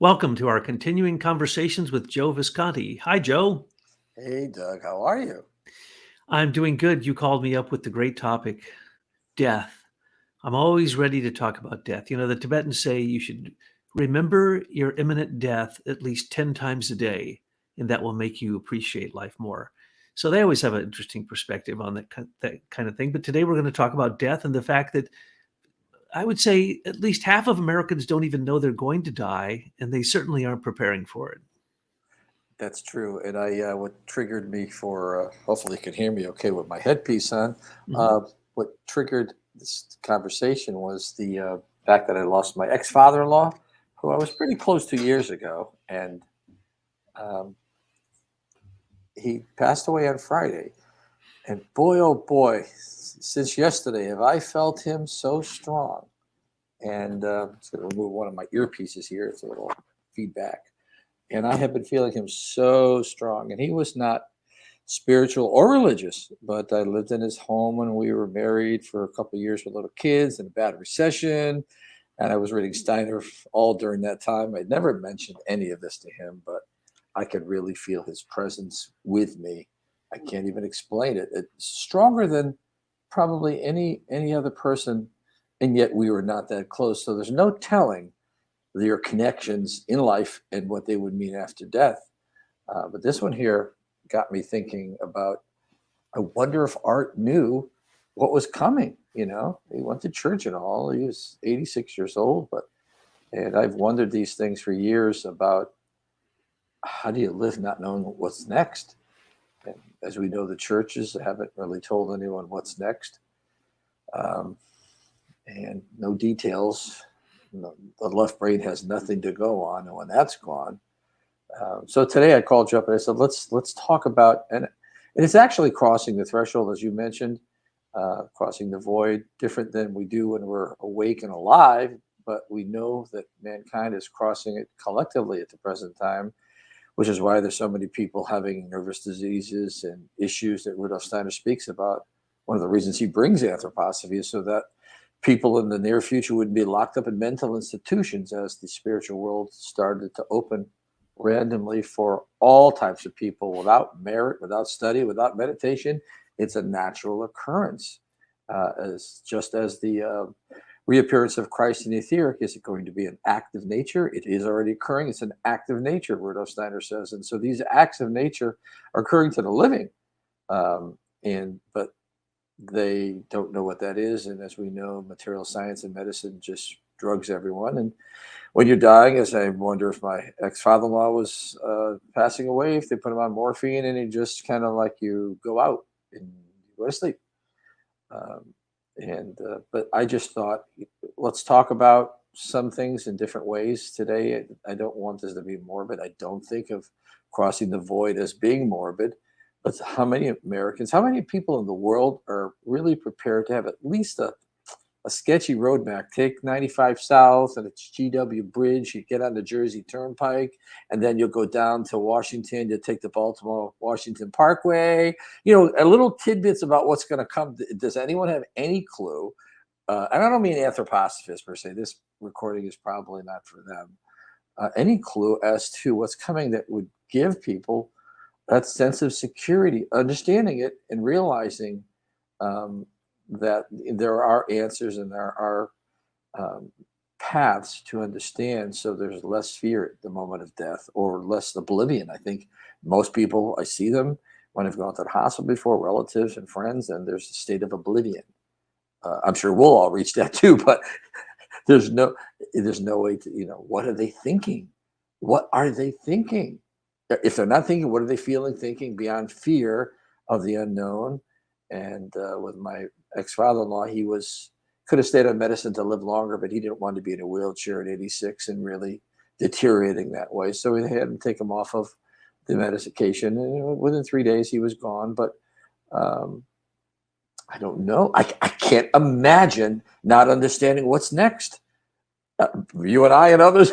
Welcome to our continuing conversations with Joe Visconti. Hi, Joe. Hey, Doug, how are you? I'm doing good. You called me up with the great topic, death. I'm always ready to talk about death. You know, the Tibetans say you should remember your imminent death at least 10 times a day, and that will make you appreciate life more. So they always have an interesting perspective on that kind of thing. But today we're going to talk about death and the fact that I would say at least half of Americans don't even know they're going to die, and they certainly aren't preparing for it. That's true. And what triggered me for, hopefully you can hear me okay with my headpiece on. Mhm. What triggered this conversation was the fact that I lost my ex-father-in-law, who I was pretty close to years ago. And um, he passed away on Friday. And boy, oh boy, since yesterday, have I felt him so strong. And I'm just going to remove one of my earpieces here. It's a little feedback. And I have been feeling him so strong. And he was not spiritual or religious, but I lived in his home when we were married for a couple of years with little kids in a bad recession. And I was reading Steiner all during that time. I'd never mentioned any of this to him, but I could really feel his presence with me. I can't even explain it. It's stronger than probably any other person, and yet we were not that close. So there's no telling your connections in life and what they would mean after death. But this one here got me thinking about, I wonder if Art knew what was coming. You know, he went to church and all. He was 86 years old, and I've wondered these things for years about how do you live not knowing what's next? And as we know, the churches haven't really told anyone what's next, um, and no details. The left brain has nothing to go on, and when that's gone, so today I called you up and I said, let's talk about, and it's actually crossing the threshold, as you mentioned, crossing the void, different than we do when we're awake and alive. But we know that mankind is crossing it collectively at the present time, which is why there's so many people having nervous diseases and issues that Rudolf Steiner speaks about. One of the reasons he brings anthroposophy is so that people in the near future would be locked up in mental institutions as the spiritual world started to open randomly for all types of people without merit, without study, without meditation. It's a natural occurrence, as just as the reappearance of Christ in the etheric is it going to be an act of nature? It is already occurring. It's an act of nature, Rudolf Steiner says, and so these acts of nature are occurring to the living, but they don't know what that is. And as we know, material science and medicine just drugs everyone. And when you're dying, as I wonder if my ex-father-in-law was passing away, if they put him on morphine and he just kind of like you go out and you go to sleep. Um, but I just thought, let's talk about some things in different ways today. I don't want this to be morbid. I don't think of crossing the void as being morbid. But how many Americans, how many people in the world are really prepared to have at least a sketchy roadmap? Take 95 South and it's GW Bridge. You get on the Jersey Turnpike, and then you'll go down to Washington. You take the Baltimore Washington Parkway. You know, a little tidbits about what's going to come. Does anyone have any clue? And I don't mean anthroposophists per se. This recording is probably not for them. Any clue as to what's coming that would give people that sense of security, understanding it and realizing um, that there are answers and there are um, paths to understand. So there's less fear at the moment of death or less oblivion. I think most people, I see them when I've gone to the hospital before, relatives and friends, and there's a state of oblivion. I'm sure we'll all reach that too, but there's no there's no way to, what are they thinking? What are they thinking? If they're not thinking, what are they feeling, thinking beyond fear of the unknown? And with my ex-father-in-law, he was could have stayed on medicine to live longer, but he didn't want to be in a wheelchair at 86 and really deteriorating that way. So we had him take him off of the medication, and within 3 days he was gone. But um, I don't know. I can't imagine not understanding what's next. You and I and others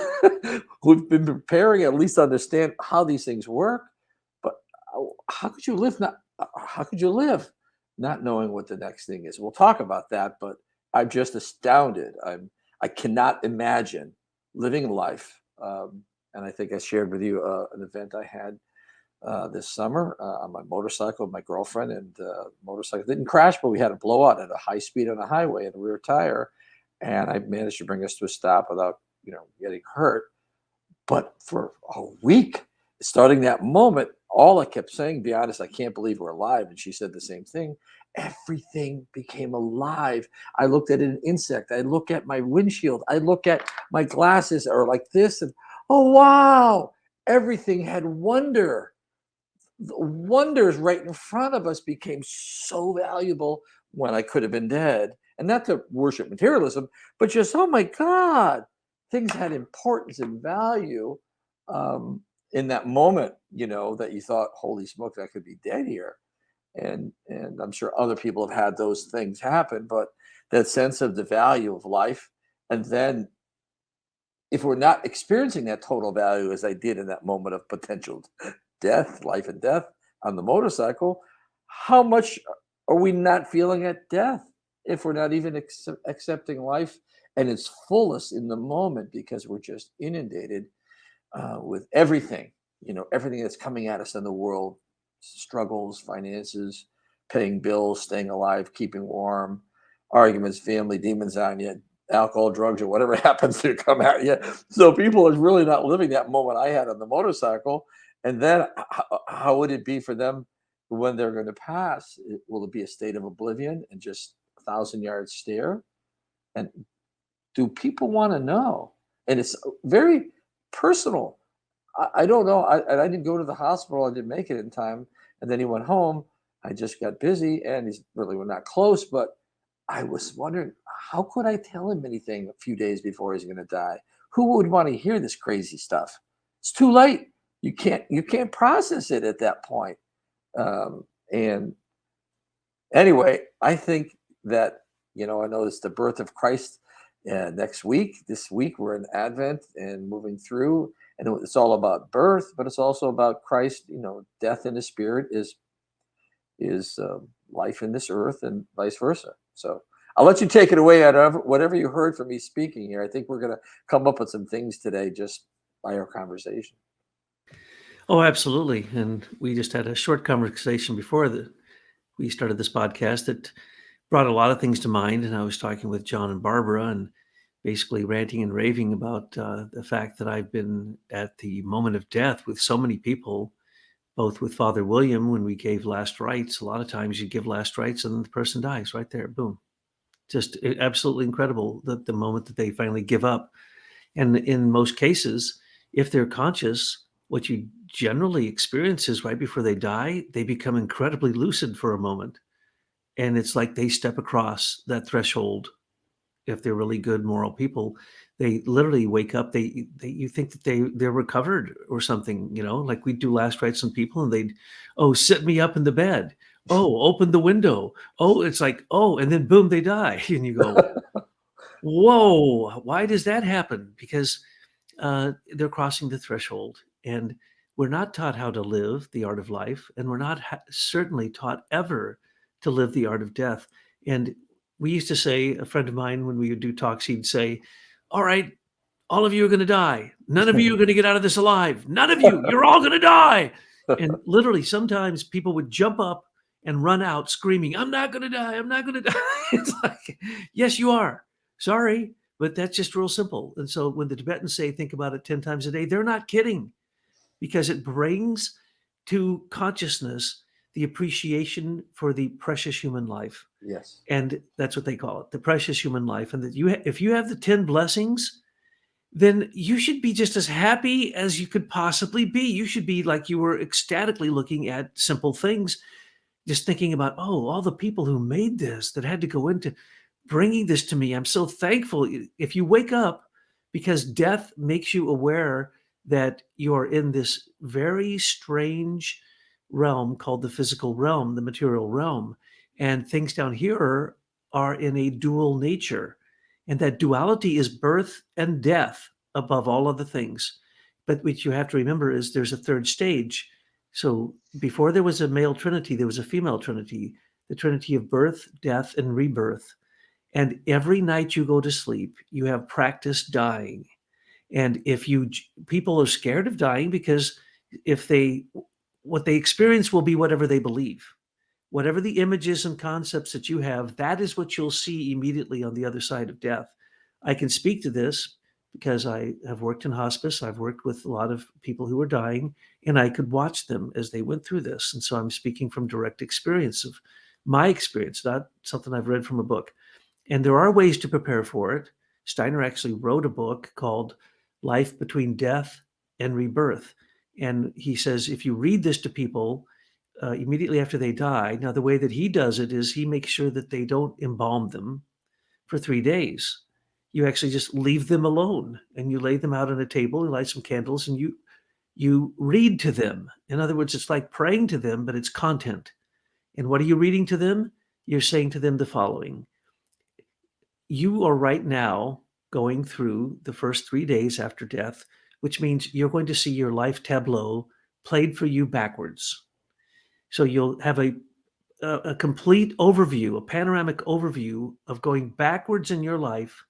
who've been preparing at least understand how these things work. But how could you live not? How could you live not knowing what the next thing is? We'll talk about that. But I'm just astounded. I cannot imagine living life. And I think I shared with you an event I had this summer on my motorcycle with my girlfriend, and motorcycle didn't crash, but we had a blowout at a high speed on a highway in a rear tire, and I managed to bring us to a stop without getting hurt. But for a week, starting that moment, all I kept saying, be honest, I can't believe we're alive. And she said the same thing. Everything became alive. I looked at an insect. I look at my windshield. I look at my glasses are like this. And oh, wow. Everything had wonder. The wonders right in front of us became so valuable when I could have been dead. And not to worship materialism, but just, oh my God, things had importance and value in that moment, that you thought, holy smokes, I could be dead here. And I'm sure other people have had those things happen, but that sense of the value of life. And then if we're not experiencing that total value as I did in that moment of potential death, life and death on the motorcycle, how much are we not feeling at death if we're not even accepting life and its fullest in the moment because we're just inundated with everything, everything that's coming at us in the world, struggles, finances, paying bills, staying alive, keeping warm, arguments, family, demons on you, alcohol, drugs, or whatever happens to come at you. So people are really not living that moment I had on the motorcycle. And then how would it be for them when they're going to pass? Will it be a state of oblivion and just 1,000-yard stare? And do people want to know? And it's very personal. I don't know. I didn't go to the hospital. I didn't make it in time. And then he went home. I just got busy, and he's really we're not close. But I was wondering, how could I tell him anything a few days before he's going to die? Who would want to hear this crazy stuff? It's too late. You can't process it at that point. And anyway, I think that I know it's the birth of Christ next week. This week we're in Advent and moving through, and it's all about birth, but it's also about Christ. Death in the spirit is life in this earth, and vice versa. So I'll let you take it away at whatever you heard from me speaking here. I think we're going to come up with some things today just by our conversation. Oh, absolutely. And we just had a short conversation before we started this podcast that brought a lot of things to mind. And I was talking with John and Barbara and basically ranting and raving about the fact that I've been at the moment of death with so many people, both with Father William when we gave last rites. A lot of times you give last rites and then the person dies right there. Boom. Just absolutely incredible that the moment that they finally give up. And in most cases, if they're conscious, what you generally experience is right before they die, they become incredibly lucid for a moment. And it's like they step across that threshold. If they're really good moral people, they literally wake up. They you think that they're recovered or something, like we do last rites on people and they'd, oh, sit me up in the bed. Oh, open the window. Oh, it's like, oh, and then boom, they die. And you go, whoa, why does that happen? Because they're crossing the threshold. And we're not taught how to live the art of life, and we're not certainly taught ever to live the art of death. And we used to say, a friend of mine, when we would do talks, he'd say, all right, all of you are going to die. None of you are going to get out of this alive. None of you, you're all going to die. And literally, sometimes people would jump up and run out screaming, I'm not going to die. I'm not going to die. It's like, yes, you are. Sorry, but that's just real simple. And so when the Tibetans say, think about it 10 times a day, they're not kidding, because it brings to consciousness the appreciation for the precious human life. Yes. And that's what they call it, the precious human life. And that if you have the 10 blessings, then you should be just as happy as you could possibly be. You should be like you were ecstatically looking at simple things, just thinking about, oh, all the people who made this, that had to go into bringing this to me. I'm so thankful. If you wake up, because death makes you aware that you're in this very strange realm called the physical realm, the material realm, and things down here are in a dual nature. And that duality is birth and death above all other things. But what you have to remember is there's a third stage. So before there was a male trinity, there was a female trinity, the trinity of birth, death, and rebirth. And every night you go to sleep, you have practiced dying. And if you people are scared of dying because if they what they experience will be whatever they believe. Whatever the images and concepts that you have, that is what you'll see immediately on the other side of death. I can speak to this because I have worked in hospice. I've worked with a lot of people who are dying, and I could watch them as they went through this. And so I'm speaking from direct experience of my experience, not something I've read from a book. And there are ways to prepare for it. Steiner actually wrote a book called Life Between Death and Rebirth. And he says if you read this to people immediately after they die, now the way that he does it is he makes sure that they don't embalm them for 3 days. You actually just leave them alone and you lay them out on a table, you light some candles, and you read to them. In other words, it's like praying to them, but it's content. And what are you reading to them? You're saying to them the following: you are right now going through the first 3 days after death, which means you're going to see your life tableau played for you backwards. So you'll have a complete overview, a panoramic overview of going backwards in your life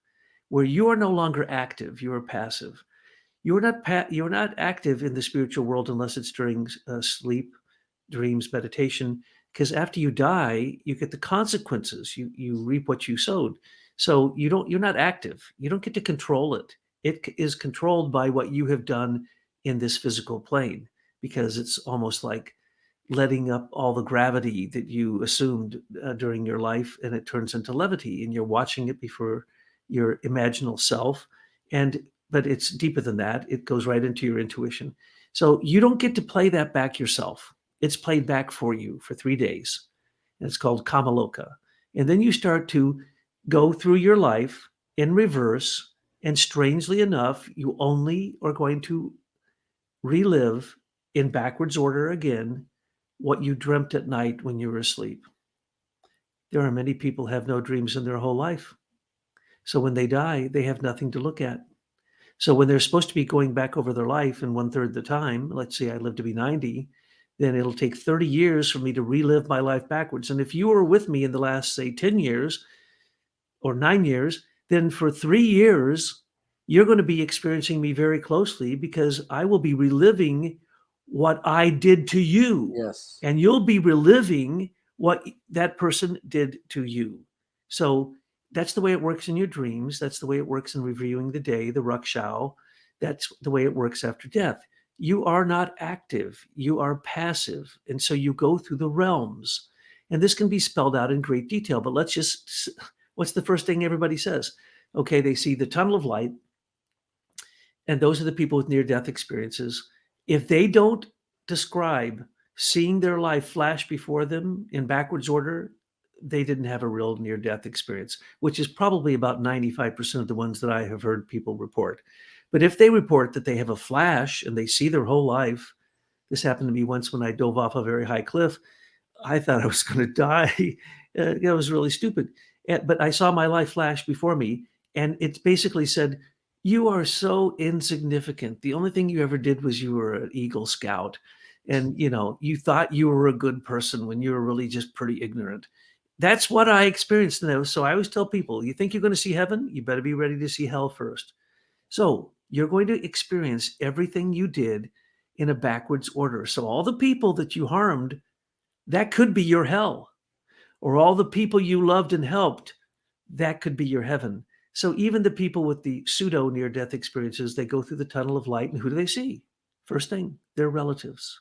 where you are no longer active, you are passive. You're not active in the spiritual world unless it's during sleep, dreams, meditation, because after you die, you get the consequences. You reap what you sowed. So you're not active. You don't get to control it. It is controlled by what you have done in this physical plane, because it's almost like letting up all the gravity that you assumed during your life, and it turns into levity, and you're watching it before your imaginal self. But it's deeper than that. It goes right into your intuition. So you don't get to play that back yourself. It's played back for you for 3 days. And it's called Kamaloka. And then you start to go through your life in reverse. And strangely enough, you only are going to relive in backwards order again what you dreamt at night when you were asleep. There are many people who have no dreams in their whole life. So when they die, they have nothing to look at. So when they're supposed to be going back over their life in 1/3 the time, let's say I live to be 90, then it'll take 30 years for me to relive my life backwards. And if you were with me in the last, say, 10 years or 9 years, then for 3 years, you're going to be experiencing me very closely because I will be reliving what I did to you. Yes. And you'll be reliving what that person did to you. So that's the way it works in your dreams. That's the way it works in reviewing the day, the Rakshao. That's the way it works after death. You are not active, you are passive. And so you go through the realms. And this can be spelled out in great detail, but what's the first thing everybody says? Okay, they see the tunnel of light, and those are the people with near-death experiences. If they don't describe seeing their life flash before them in backwards order, they didn't have a real near-death experience, which is probably about 95% of the ones that I have heard people report. But if they report that they have a flash and they see their whole life, this happened to me once when I dove off a very high cliff. I thought I was going to die. It was really stupid. But I saw my life flash before me, and it basically said, "You are so insignificant. The only thing you ever did was you were an Eagle Scout, and you thought you were a good person when you were really just pretty ignorant." That's what I experienced now. So I always tell people, you think you're going to see heaven? You better be ready to see hell first. So you're going to experience everything you did in a backwards order. So all the people that you harmed, that could be your hell. Or all the people you loved and helped, that could be your heaven. So even the people with the pseudo near-death experiences, they go through the tunnel of light, and who do they see? First thing, their relatives.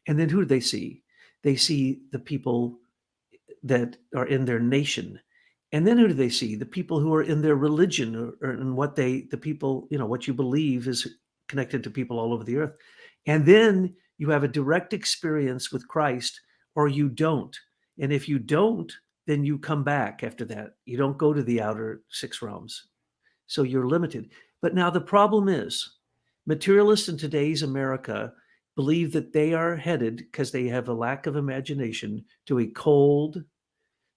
And then who do they see? They see the people that are in their nation. And then who do they see? The people who are in their religion, or in the people, what you believe is connected to people all over the earth. And then you have a direct experience with Christ, or you don't. And if you don't, then you come back after that. You don't go to the outer six realms. So you're limited. But now the problem is, materialists in today's America believe that they are headed, because they have a lack of imagination, to a cold,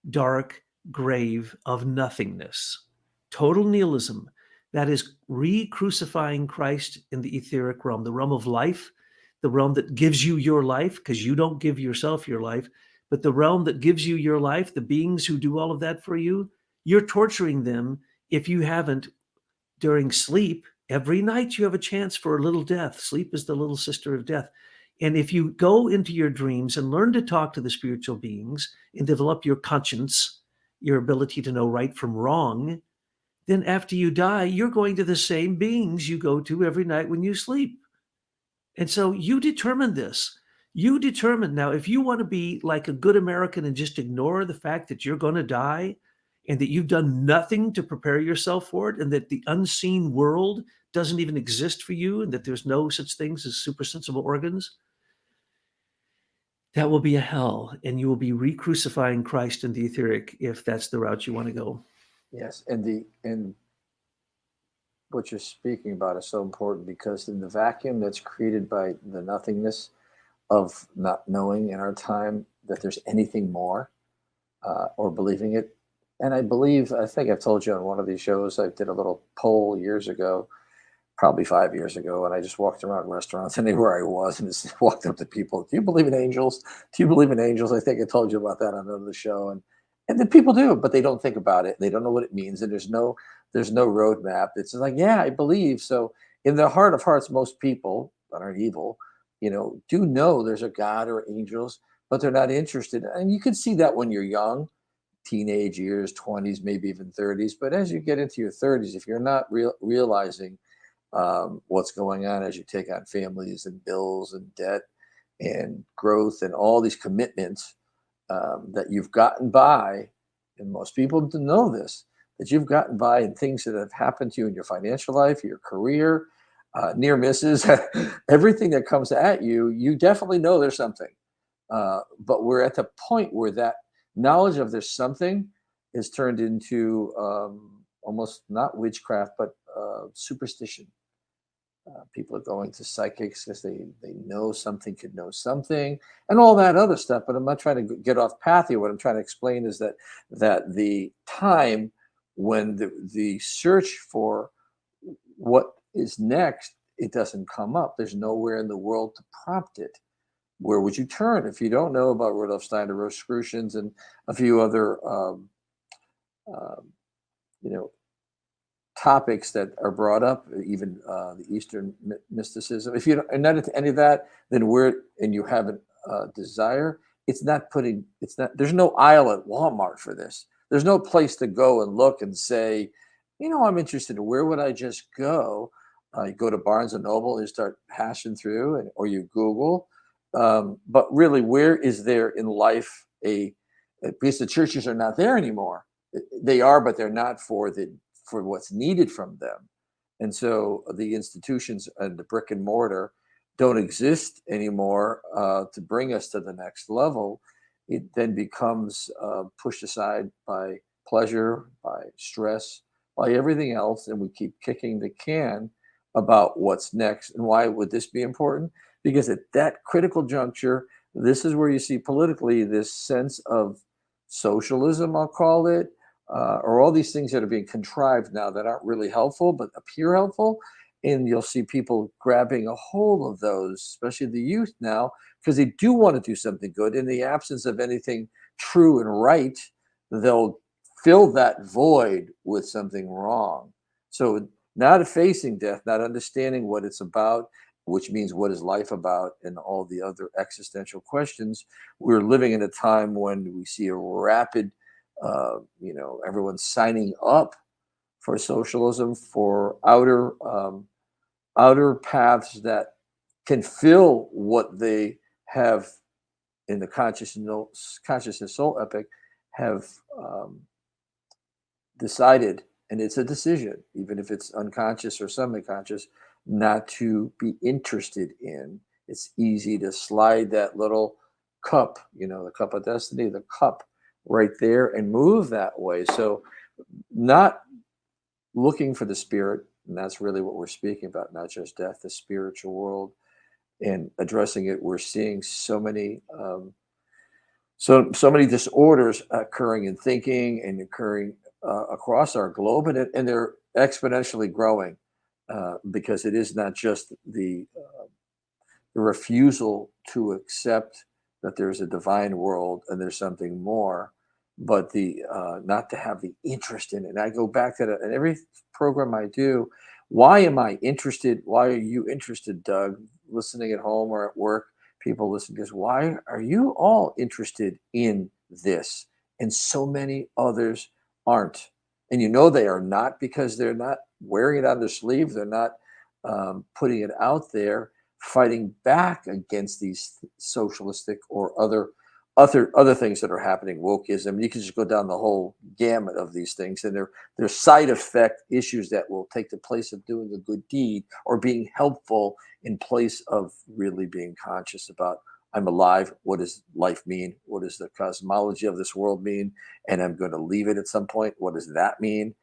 dark grave of nothingness. Total nihilism. That is re-crucifying Christ in the etheric realm, the realm of life, the realm that gives you your life, because you don't give yourself your life, but the realm that gives you your life, the beings who do all of that for you, you're torturing them if you haven't, during sleep Every night you have a chance for a little death. Sleep is the little sister of death. And if you go into your dreams and learn to talk to the spiritual beings and develop your conscience, your ability to know right from wrong, then after you die, you're going to the same beings you go to every night when you sleep. And so you determine this. You determine now if you want to be like a good American and just ignore the fact that you're going to die and that you've done nothing to prepare yourself for it and that the unseen world doesn't even exist for you and that there's no such things as supersensible organs, that will be a hell and you will be re-crucifying Christ in the etheric if that's the route you want to go. Yes, and what you're speaking about is so important because in the vacuum that's created by the nothingness of not knowing in our time that there's anything more, or believing it. And I think I've told you on one of these shows, I did a little poll years ago, probably 5 years ago, and I just walked around restaurants anywhere I was and just walked up to people. Do you believe in angels? Do you believe in angels? I think I told you about that on another show. And then people do, but they don't think about it. They don't know what it means. And there's no roadmap. It's just like, yeah, I believe. So in the heart of hearts, most people that aren't evil, do know there's a God or angels, but they're not interested. And you can see that when you're young, teenage years, 20s, maybe even 30s. But as you get into your 30s, if you're not realizing what's going on as you take on families and bills and debt and growth and all these commitments that you've gotten by, and most people don't know this, that you've gotten by in things that have happened to you in your financial life, your career, near misses, everything that comes at you, you definitely know there's something. But we're at the point where that knowledge of there's something is turned into almost not witchcraft, but superstition. People are going to psychics because they know something could know something and all that other stuff. But I'm not trying to get off path here. What I'm trying to explain is that the time when the search for what is next, it doesn't come up. There's nowhere in the world to prompt it. Where would you turn if you don't know about Rudolf Steiner, Rosicrucians, and a few other um, you know topics that are brought up, even the Eastern mysticism. If you are not into any of that, then and you have a desire, it's not putting, it's not, there's no aisle at Walmart for this. There's no place to go and look and say, I'm interested. Where would I just go? You go to Barnes and Noble and you start hashing through, or you Google. But really, where is there in life because the churches are not there anymore. They are, but they're not for what's needed from them. And so the institutions and the brick and mortar don't exist anymore to bring us to the next level. It then becomes pushed aside by pleasure, by stress, by everything else. And we keep kicking the can about what's next. And why would this be important? Because at that critical juncture, this is where you see politically this sense of socialism, I'll call it, or all these things that are being contrived now that aren't really helpful but appear helpful. And you'll see people grabbing a hold of those, especially the youth now, because they do want to do something good. In the absence of anything true and right, they'll fill that void with something wrong. So, not facing death, not understanding what it's about, which means what is life about, and all the other existential questions. We're living in a time when we see a rapid everyone's signing up for socialism, for outer paths that can fill what they have in the consciousness soul epic have decided, and it's a decision, even if it's unconscious or semi-conscious, not to be interested in. It's easy to slide that little cup, the cup of destiny, the cup right there and move that way. So not looking for the spirit, and that's really what we're speaking about, not just death, the spiritual world, and addressing it. We're seeing so many disorders occurring in thinking and occurring across our globe, and they're exponentially growing because it is not just the refusal to accept that there's a divine world and there's something more, but the not to have the interest in it. And I go back to that in every program I do. Why am I interested? Why are you interested, Doug, listening at home or at work? People listening to this. Why are you all interested in this? And so many others aren't. And you know they are not, because they're not wearing it on their sleeve. They're not putting it out there, fighting back against these socialistic or other things that are happening. Wokeism. You can just go down the whole gamut of these things, and they're side effect issues that will take the place of doing a good deed or being helpful in place of really being conscious about, I'm alive. What does life mean? What does the cosmology of this world mean? And I'm going to leave it at some point. What does that mean?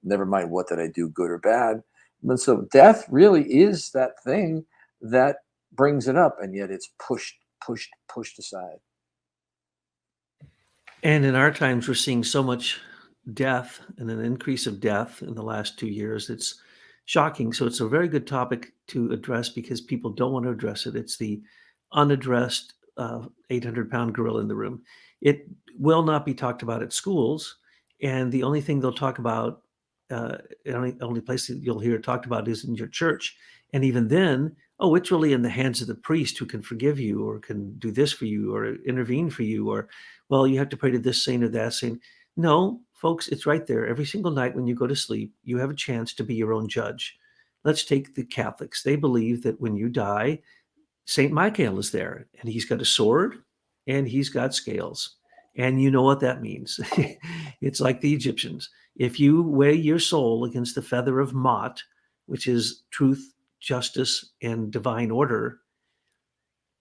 Never mind what did I do, good or bad. And so death really is that thing that brings it up, and yet it's pushed aside. And in our times, we're seeing so much death and an increase of death in the last 2 years. It's shocking. So it's a very good topic to address because people don't want to address it. It's the unaddressed 800-pound gorilla in the room. It will not be talked about at schools. And the only thing they'll talk about, only place that you'll hear it talked about is in your church. And even then, oh, it's really in the hands of the priest who can forgive you or can do this for you or intervene for you, or well, you have to pray to this saint or that saint. No, folks, it's right there. Every single night when you go to sleep, you have a chance to be your own judge. Let's take the Catholics. They believe that when you die, Saint Michael is there, and he's got a sword and he's got scales. And you know what that means. It's like the Egyptians. If you weigh your soul against the feather of Mot, which is truth, justice, and divine order,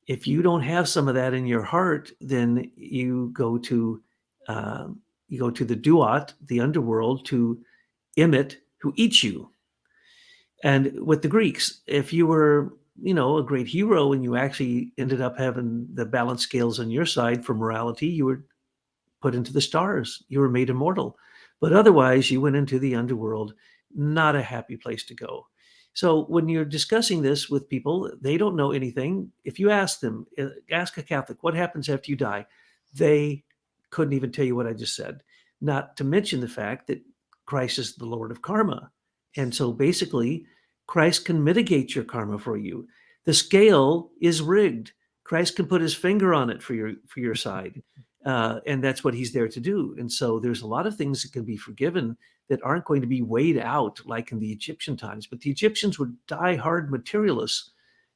if you don't have some of that in your heart, then you go to the Duat, the underworld, to Emmet, who eats you. And with the Greeks, if you were, a great hero and you actually ended up having the balance scales on your side for morality, you were put into the stars. You were made immortal. But otherwise, you went into the underworld, not a happy place to go. So when you're discussing this with people, they don't know anything. If you ask them, ask a Catholic, what happens after you die? They couldn't even tell you what I just said, not to mention the fact that Christ is the Lord of karma. And so basically, Christ can mitigate your karma for you. The scale is rigged. Christ can put his finger on it for your side. And that's what he's there to do. And so there's a lot of things that can be forgiven that aren't going to be weighed out like in the Egyptian times. But the Egyptians were die-hard materialists.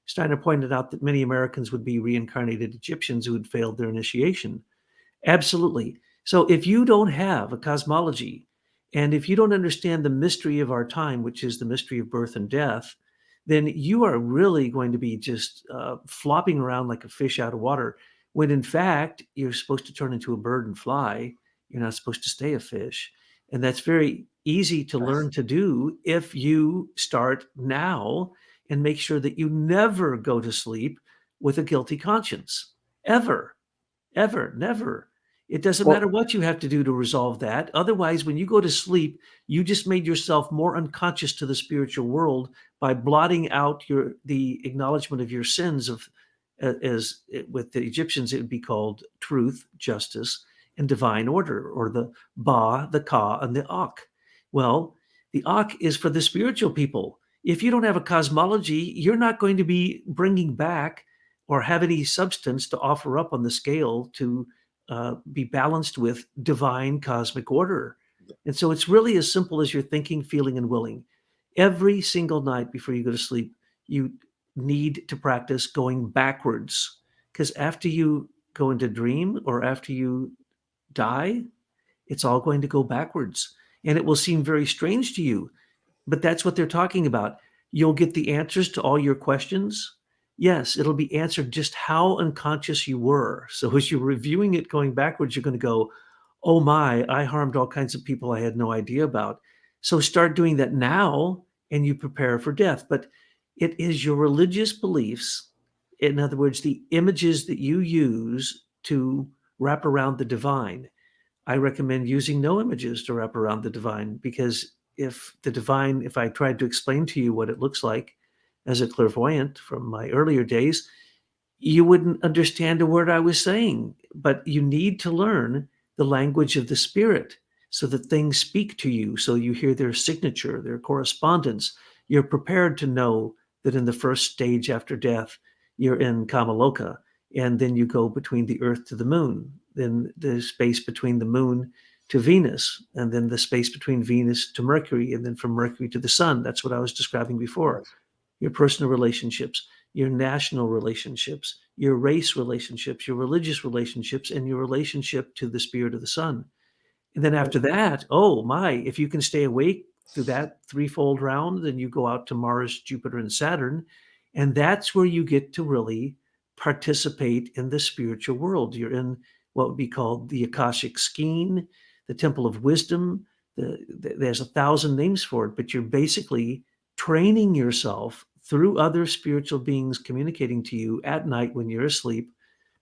Steiner pointed out that many Americans would be reincarnated Egyptians who had failed their initiation. Absolutely. So if you don't have a cosmology, and if you don't understand the mystery of our time, which is the mystery of birth and death, then you are really going to be just flopping around like a fish out of water, when in fact, you're supposed to turn into a bird and fly. You're not supposed to stay a fish. And that's very easy to learn to do if you start now and make sure that you never go to sleep with a guilty conscience, ever. Ever, never. It doesn't matter Well, what you have to do to resolve that. Otherwise, when you go to sleep, you just made yourself more unconscious to the spiritual world by blotting out the acknowledgement of your sins of as with the Egyptians, it would be called truth, justice, and divine order, or the Ba, the Ka, and the Ak. Well, the Ak is for the spiritual people. If you don't have a cosmology, you're not going to be bringing back or have any substance to offer up on the scale to be balanced with divine cosmic order. And so it's really as simple as you're thinking, feeling, and willing. Every single night before you go to sleep, you need to practice going backwards. Because after you go into dream or after you die, it's all going to go backwards. And it will seem very strange to you, but that's what they're talking about. You'll get the answers to all your questions. Yes, it'll be answered just how unconscious you were. So as you're reviewing it going backwards, you're going to go, oh my, I harmed all kinds of people I had no idea about. So start doing that now and you prepare for death. But it is your religious beliefs, in other words, the images that you use to wrap around the divine. I recommend using no images to wrap around the divine, because if I tried to explain to you what it looks like as a clairvoyant from my earlier days, you wouldn't understand a word I was saying. But you need to learn the language of the spirit. so that things speak to you, so you hear their signature, their correspondence. You're prepared to know that in the first stage after death, you're in Kamaloka, and then you go between the Earth to the Moon, then the space between the Moon to Venus, and then the space between Venus to Mercury, and then from Mercury to the Sun. That's what I was describing before. Yes. Your personal relationships, your national relationships, your race relationships, your religious relationships, and your relationship to the spirit of the sun. And then And after that, oh my, if you can stay awake through that threefold round, then you go out to Mars, Jupiter, and Saturn. And that's where you get to really participate in the spiritual world. You're in what would be called the Akashic Skein, the Temple of Wisdom. There's 1,000 names for it, but you're basically training yourself through other spiritual beings communicating to you at night when you're asleep.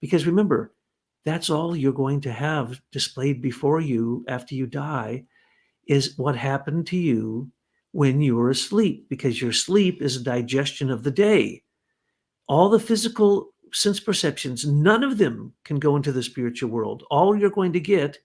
Because remember, that's all you're going to have displayed before you after you die is what happened to you when you were asleep, because your sleep is a digestion of the day. All the physical sense perceptions, none of them can go into the spiritual world. All you're going to get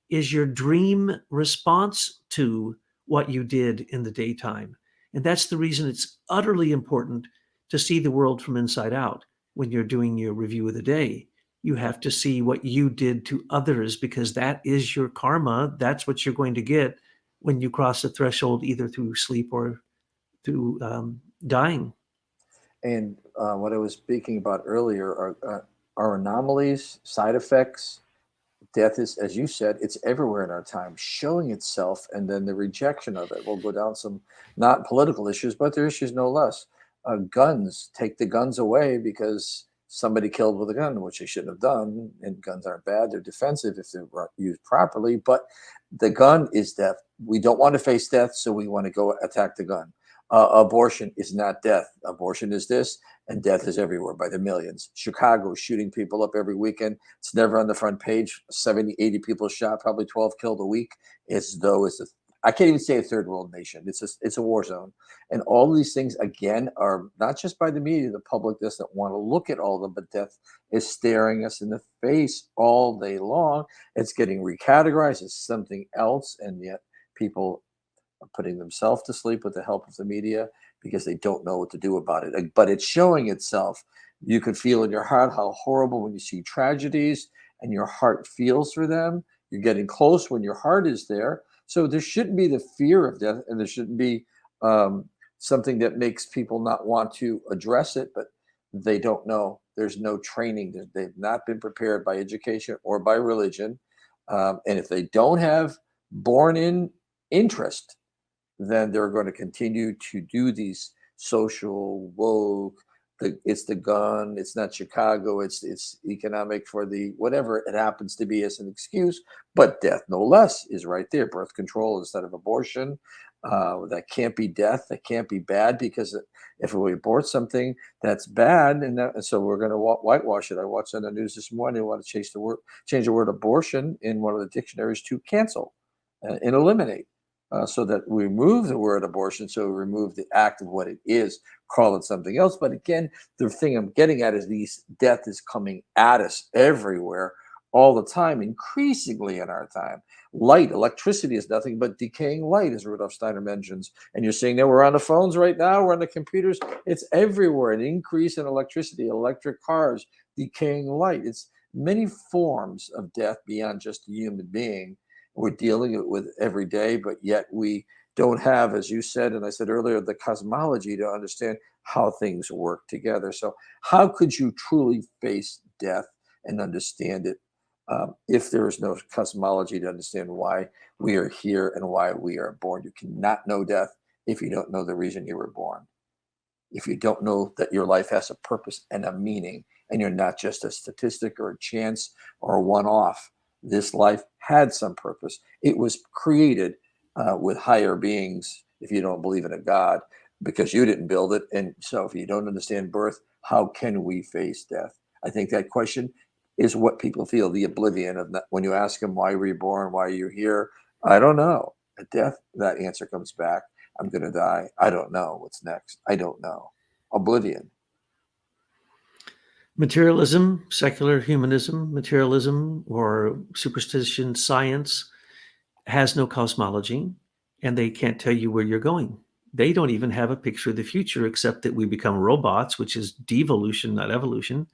is your dream response to what you did in the daytime. And that's the reason it's utterly important to see the world from inside out when you're doing your review of the day. You have to see what you did to others, because that is your karma. That's what you're going to get when you cross the threshold, either through sleep or through dying. what I was speaking about earlier are anomalies, side effects. Death is, as you said, it's everywhere in our time, showing itself, and then the rejection of it. We'll go down some not political issues, but there are issues no less. Guns, take the guns away because somebody killed with a gun, which they shouldn't have done. And guns aren't bad; they're defensive if they're used properly. But the gun is death. We don't want to face death, so we want to go attack the gun. Abortion is not death. Abortion is this, and death is everywhere by the millions. Chicago shooting people up every weekend. It's never on the front page. 70, 80 people shot, probably 12 killed a week. As though it's a, I can't even say a third world nation. It's a war zone. And all of these things, again, are not just by the media. The public doesn't want to look at all of them, but death is staring us in the face all day long. It's getting recategorized as something else, and yet people are putting themselves to sleep with the help of the media because they don't know what to do about it. But it's showing itself. You could feel in your heart how horrible when you see tragedies and your heart feels for them. You're getting close when your heart is there. So there shouldn't be the fear of death, and there shouldn't be um, something that makes people not want to address it, but they don't know. There's no training. They've not been prepared by education or by religion. And if they don't have born in interest, then they're going to continue to do these social woke. It's the gun. It's not Chicago. It's economic for the whatever it happens to be as an excuse. But death, no less, is right there. Birth control instead of abortion. That can't be death. That can't be bad, because if we abort something, that's bad, and so we're going to whitewash it. I watched on the news this morning. They want to change the word abortion in one of the dictionaries to cancel and eliminate, so that we remove the word abortion, so we remove the act of what it is, call it something else. But again, the thing I'm getting at is death is coming at us everywhere all the time, increasingly in our time. Light, electricity is nothing but decaying light, as Rudolf Steiner mentions. And you're seeing that we're on the phones right now, we're on the computers. It's everywhere, an increase in electricity, electric cars, decaying light. It's many forms of death beyond just a human being we're dealing with every day, but yet we don't have, as you said, and I said earlier, the cosmology to understand how things work together. So, how could you truly face death and understand it if there is no cosmology to understand why we are here and why we are born? You cannot know death if you don't know the reason you were born. If you don't know that your life has a purpose and a meaning, and you're not just a statistic or a chance or a one off. This life had some purpose. It was created with higher beings, if you don't believe in a God, because you didn't build it. And so, if you don't understand birth, how can we face death? I think that question is what people feel, the oblivion of that. When you ask them, why were you born? Why are you here? I don't know. At death, that answer comes back. I'm going to die. I don't know what's next. I don't know. Oblivion. Materialism, secular humanism, materialism, or superstition science, has no cosmology, and they can't tell you where you're going. They don't even have a picture of the future except that we become robots, which is devolution, not evolution.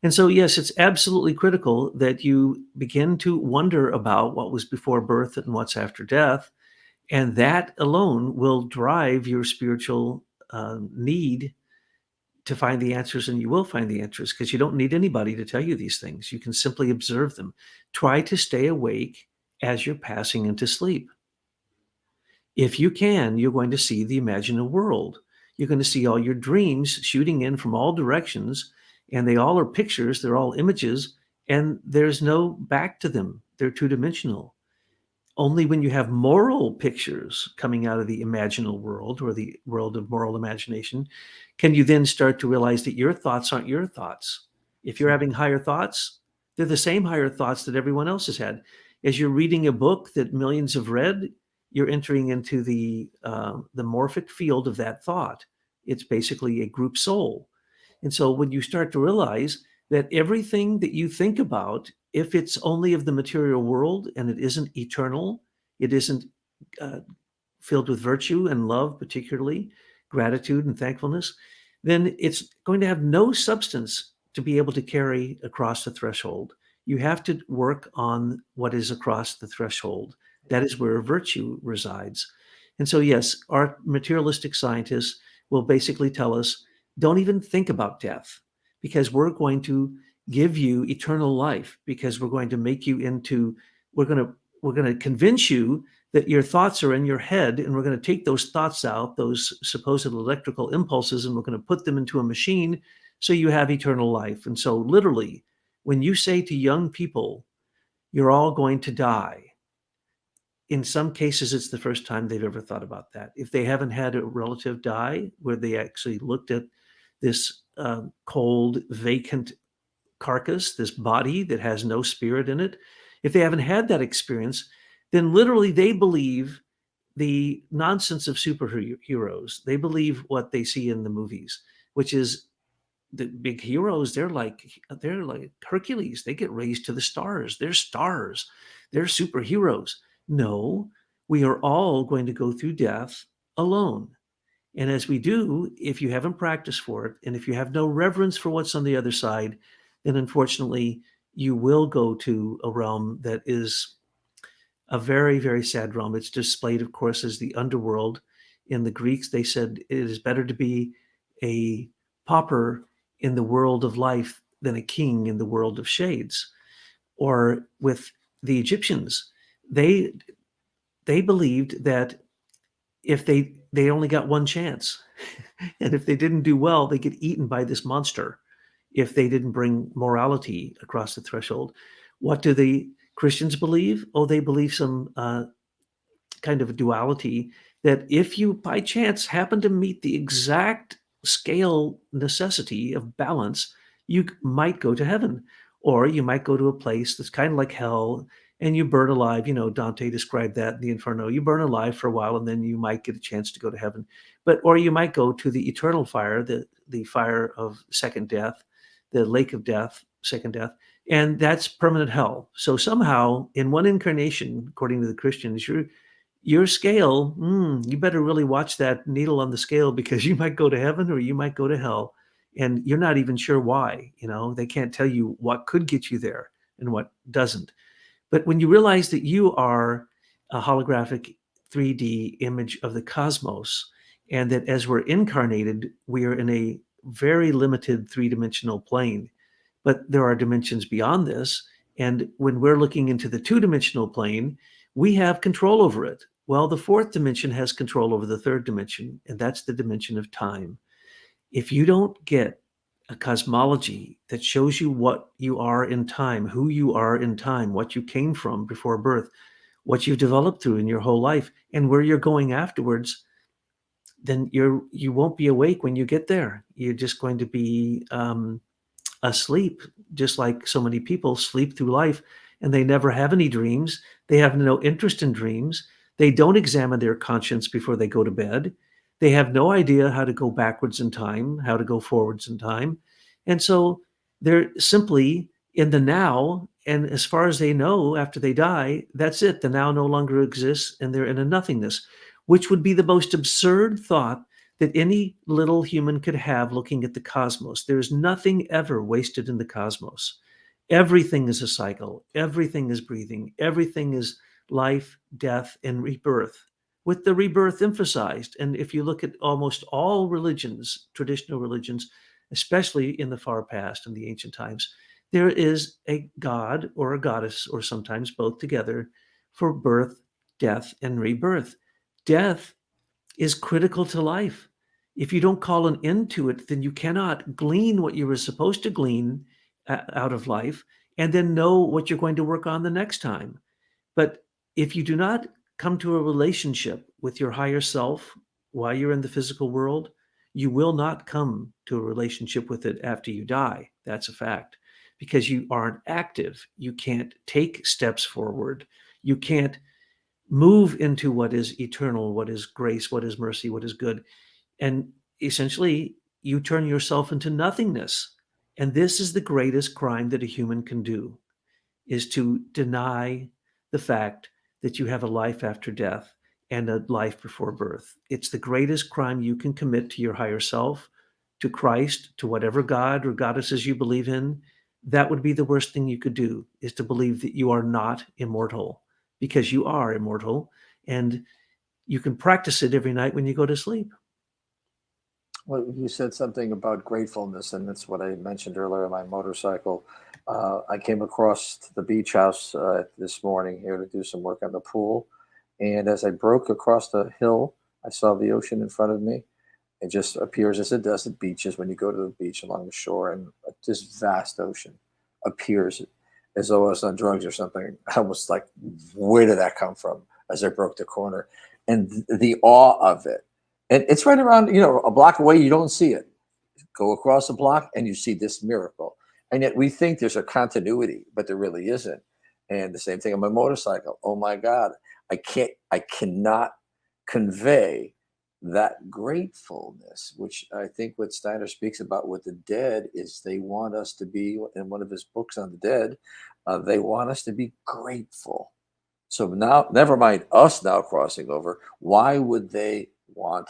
And so, yes, it's absolutely critical that you begin to wonder about what was before birth and what's after death. And that alone will drive your spiritual need to find the answers, and you will find the answers because you don't need anybody to tell you these things. You can simply observe them. Try to stay awake as you're passing into sleep. If you can, you're going to see the imaginal world. You're going to see all your dreams shooting in from all directions, and they all are pictures, they're all images, and there's no back to them. They're two dimensional. Only when you have moral pictures coming out of the imaginal world or the world of moral imagination can you then start to realize that your thoughts aren't your thoughts. If you're having higher thoughts, they're the same higher thoughts that everyone else has had. As you're reading a book that millions have read, you're entering into the morphic field of that thought. It's basically a group soul. And so when you start to realize that everything that you think about, if it's only of the material world and it isn't eternal, it isn't uh, filled with virtue and love, particularly gratitude and thankfulness, then it's going to have no substance to be able to carry across the threshold. You have to work on what is across the threshold. That is where virtue resides. And so, yes, our materialistic scientists will basically tell us don't even think about death because we're going to give you eternal life because we're going to make you into, we're going to convince you that your thoughts are in your head, and we're going to take those thoughts out, those supposed electrical impulses, and we're going to put them into a machine so you have eternal life. And so, literally, when you say to young people, you're all going to die, in some cases, it's the first time they've ever thought about that. If they haven't had a relative die where they actually looked at this cold, vacant carcass, this body that has no spirit in it, if they haven't had that experience, then literally they believe the nonsense of superheroes. They believe what they see in the movies, which is the big heroes. They're like Hercules. They get raised to the stars. They're stars. They're superheroes. No, we are all going to go through death alone. And as we do, if you haven't practiced for it, and if you have no reverence for what's on the other side, then unfortunately you will go to a realm that is a very, very sad realm. It's displayed, of course, as the underworld. In the Greeks, they said it is better to be a pauper in the world of life than a king in the world of shades. Or with the Egyptians, they they believed that if they only got one chance, and if they didn't do well, they get eaten by this monster if they didn't bring morality across the threshold. What do the Christians believe? Oh, they believe some kind of a duality that if you by chance happen to meet the exact scale necessity of balance, you might go to heaven, or you might go to a place that's kind of like hell and you burn alive. Dante described that in the Inferno. You burn alive for a while and then you might get a chance to go to heaven. Or you might go to the eternal fire, the fire of second death, the lake of death, second death, and that's permanent hell. So somehow in one incarnation, according to the Christians, your scale, you better really watch that needle on the scale because you might go to heaven or you might go to hell. And you're not even sure why. They can't tell you what could get you there and what doesn't. But when you realize that you are a holographic 3D image of the cosmos, and that as we're incarnated, we are in a very limited three-dimensional plane, but there are dimensions beyond this. And when we're looking into the two-dimensional plane, we have control over it. Well, the fourth dimension has control over the third dimension, and that's the dimension of time. If you don't get a cosmology that shows you what you are in time, who you are in time, what you came from before birth, what you've developed through in your whole life, and where you're going afterwards, then you won't be awake when you get there. You're just going to be asleep, just like so many people sleep through life and they never have any dreams. They have no interest in dreams. They don't examine their conscience before they go to bed. They have no idea how to go backwards in time, how to go forwards in time. And so they're simply in the now, And as far as they know, after they die, that's it. The now no longer exists and they're in a nothingness, which would be the most absurd thought that any little human could have looking at the cosmos. There's nothing ever wasted in the cosmos. Everything is a cycle, everything is breathing, everything is life, death, and rebirth, with the rebirth emphasized. And if you look at almost all religions, traditional religions, especially in the far past in the ancient times, there is a god or a goddess, or sometimes both together, for birth, death, and rebirth. Death is critical to life. If you don't call an end to it, then you cannot glean what you were supposed to glean out of life and then know what you're going to work on the next time. But if you do not come to a relationship with your higher self while you're in the physical world, you will not come to a relationship with it after you die. That's a fact. Because you aren't active. You can't take steps forward. You can't move into what is eternal, what is grace, what is mercy, what is good. And essentially, you turn yourself into nothingness. And this is the greatest crime that a human can do, is to deny the fact that you have a life after death and a life before birth. It's the greatest crime you can commit to your higher self, to Christ, to whatever God or goddesses you believe in. That would be the worst thing you could do, is to believe that you are not immortal, because you are immortal and you can practice it every night when you go to sleep. Well, you said something about gratefulness, and that's what I mentioned earlier on my motorcycle. I came across to the beach house this morning here to do some work on the pool. And as I broke across the hill, I saw the ocean in front of me. It just appears as it does at beaches when you go to the beach along the shore, and this vast ocean appears as though I was on drugs or something. I was like, where did that come from? As I broke the corner, and the awe of it. And it's right around, a block away. You don't see it. Go across the block and you see this miracle. And yet we think there's a continuity, but there really isn't. And the same thing on my motorcycle. Oh my God. I cannot convey that gratefulness, which I think what Steiner speaks about with the dead is they want us to be, in one of his books on the dead, they want us to be grateful. So now, never mind us now crossing over, why would they want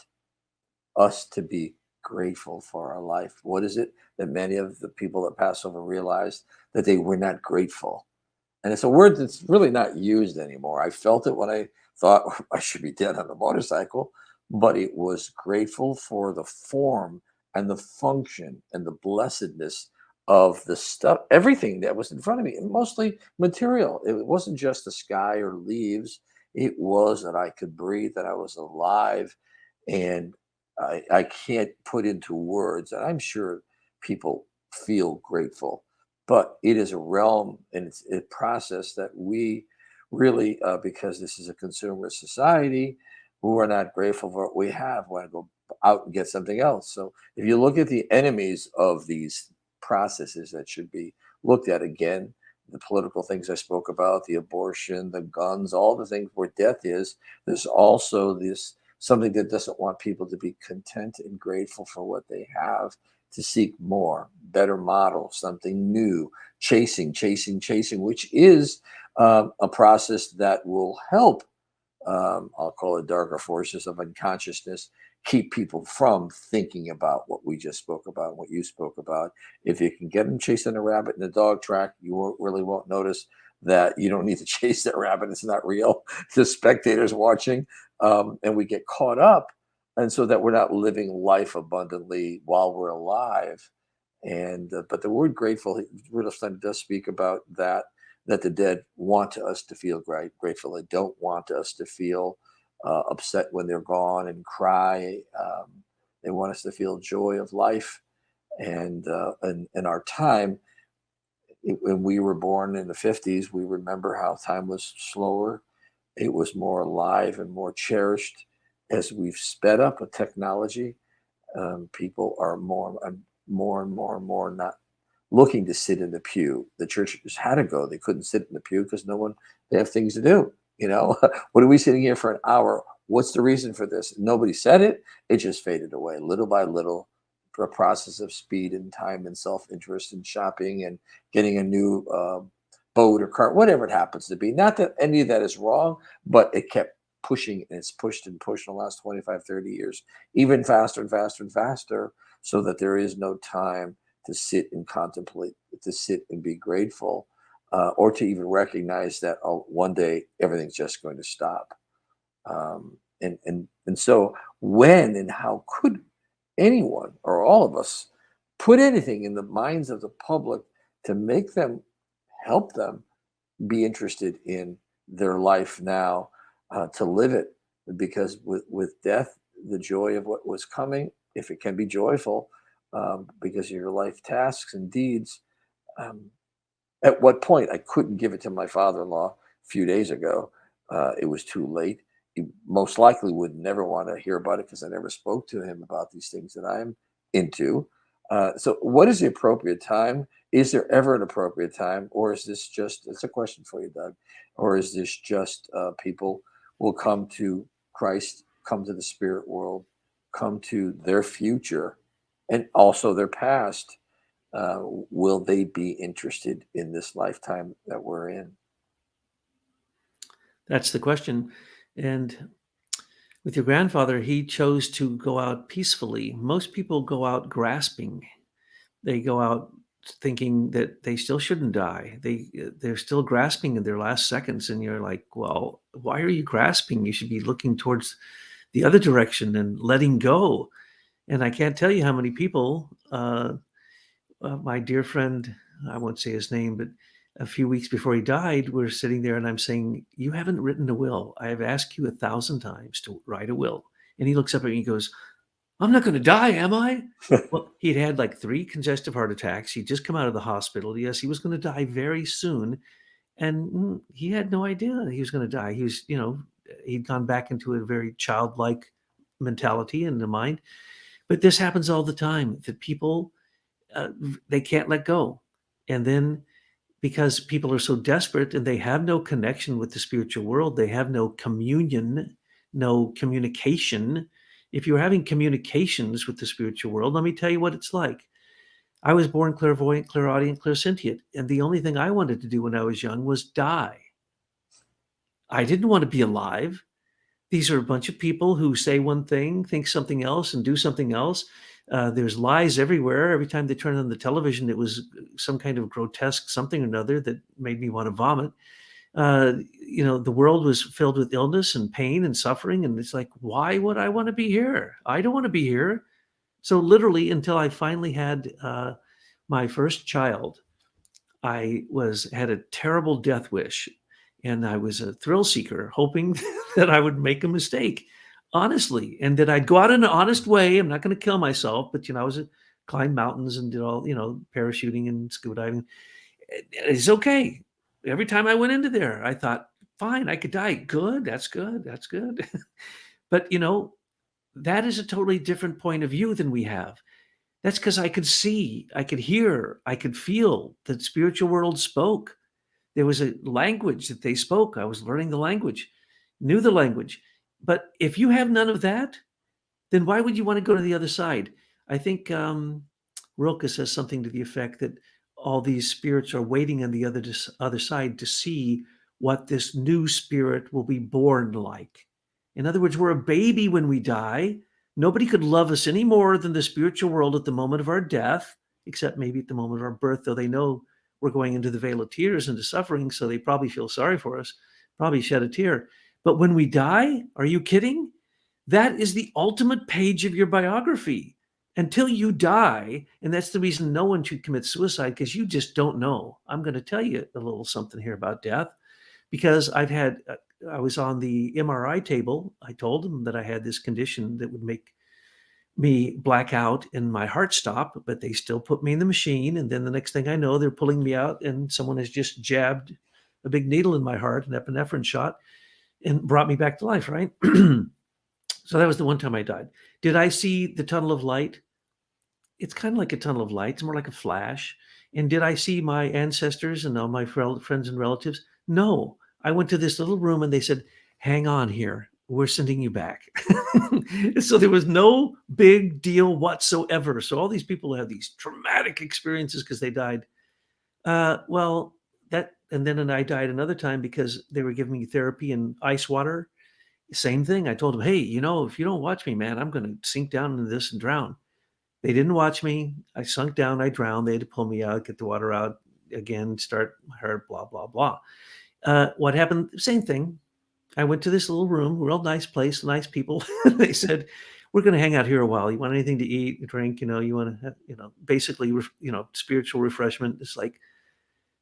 us to be grateful for our life? What is it that many of the people that pass over realized that they were not grateful? And it's a word that's really not used anymore. I felt it when I thought I should be dead on a motorcycle, but it was grateful for the form and the function and the blessedness of the stuff, everything that was in front of me, and mostly material. It wasn't just the sky or leaves. It was that I could breathe, that I was alive. And I can't put into words, and I'm sure people feel grateful, but it is a realm and it's a process that we really, because this is a consumer society, who are not grateful for what we have, want to go out and get something else. So if you look at the enemies of these processes that should be looked at again, the political things I spoke about, the abortion, the guns, all the things where death is, there's also this something that doesn't want people to be content and grateful for what they have, to seek more, better model, something new, chasing, which is a process that will help. I'll call it darker forces of unconsciousness, keep people from thinking about what we just spoke about, what you spoke about. If you can get them chasing a rabbit in a dog track, you won't notice that you don't need to chase that rabbit. It's not real. The spectators watching, and we get caught up, and so that we're not living life abundantly while we're alive. And but the word grateful, Rudolf Steiner does speak about that the dead want us to feel grateful. They don't want us to feel upset when they're gone and cry. They want us to feel joy of life. And in our time, when we were born in the 50s, we remember how time was slower. It was more alive and more cherished. As we've sped up with technology, people are more not looking to sit in the pew. The churches had to go. They couldn't sit in the pew because they have things to do. What are we sitting here for an hour? What's the reason for this? Nobody said it. It just faded away little by little through a process of speed and time and self-interest and shopping and getting a new boat or car, whatever it happens to be. Not that any of that is wrong, but it kept pushing, and it's pushed and pushed in the last 25, 30 years, even faster and faster and faster, so that there is no time to sit and contemplate, to sit and be grateful, or to even recognize that, oh, one day everything's just going to stop. And so, when and how could anyone or all of us put anything in the minds of the public to make them, help them be interested in their life now, to live it? Because with death, the joy of what was coming, if it can be joyful, because of your life tasks and deeds, um, at what point I couldn't give it to my father-in-law a few days ago. It was too late. He most likely would never want to hear about it because I never spoke to him about these things that I'm into. So, what is the appropriate time? Is there ever an appropriate time, or is this just? It's a question for you, Doug. Or is this just, people will come to Christ, come to the spirit world, come to their future, and also their past? Will they be interested in this lifetime that we're in? That's the question. And with your grandfather, he chose to go out peacefully. Most people go out grasping. They go out thinking that they still shouldn't die. They're still grasping in their last seconds, and you're like, well, why are you grasping? You should be looking towards the other direction and letting go. And I can't tell you how many people, my dear friend, I won't say his name, but a few weeks before he died, we're sitting there and I'm saying, you haven't written a will. I have asked you 1,000 times to write a will. And he looks up at me and he goes, I'm not going to die, am I? Well, he'd had like 3 congestive heart attacks. He'd just come out of the hospital. Yes, he was going to die very soon. And he had no idea that he was going to die. He was, he'd gone back into a very childlike mentality in the mind. But this happens all the time that people, they can't let go. And then because people are so desperate and they have no connection with the spiritual world, they have no communion, no communication. If you're having communications with the spiritual world, let me tell you what it's like. I was born clairvoyant, clairaudient, clairsentient, and the only thing I wanted to do when I was young was die. I didn't want to be alive. These are a bunch of people who say one thing, think something else, and do something else. There's lies everywhere. Every time they turned on the television, it was some kind of grotesque something or another that made me want to vomit. The world was filled with illness and pain and suffering, and it's like, why would I want to be here? I don't want to be here. So literally, until I finally had my first child, I had a terrible death wish, and I was a thrill seeker, hoping that I would make a mistake, honestly, and that I'd go out in an honest way. I'm not going to kill myself, but I was climbed mountains and did all parachuting and scuba diving. It's okay. Every time I went into there, I thought, fine, I could die. Good, that's good, that's good. But that is a totally different point of view than we have. That's because I could see, I could hear, I could feel that spiritual world spoke. There was a language that they spoke. I was learning the language, knew the language. But if you have none of that, then why would you want to go to the other side? I think Rilke says something to the effect that all these spirits are waiting on the other side to see what this new spirit will be born like. In other words, we're a baby when we die. Nobody could love us any more than the spiritual world at the moment of our death, except maybe at the moment of our birth, though they know we're going into the vale of tears, into suffering, so they probably feel sorry for us, probably shed a tear. But when we die, are you kidding? That is the ultimate page of your biography until you die. And that's the reason no one should commit suicide, because you just don't know. I'm going to tell you a little something here about death, because I was on the MRI table. I told them that I had this condition that would make me black out and my heart stop, but they still put me in the machine. And then the next thing I know, they're pulling me out and someone has just jabbed a big needle in my heart, an epinephrine shot, and brought me back to life, right? So that was the one time I died. Did I see the tunnel of light? It's kind of like a tunnel of light. It's more like a flash. And did I see my ancestors and all my friends and relatives? No. I went to this little room and they said, hang on here. We're sending you back. So there was no big deal whatsoever. So all these people have these traumatic experiences because they died. Well, that And then I died another time because they were giving me therapy in ice water. Same thing. I told them, hey, if you don't watch me, man, I'm going to sink down into this and drown. They didn't watch me. I sunk down. I drowned. They had to pull me out, get the water out again, start my heart, blah, blah, blah. What happened? Same thing. I went to this little room, real nice place, nice people. They said, we're going to hang out here a while. You want anything to eat, drink, you want to have, basically, spiritual refreshment. It's like,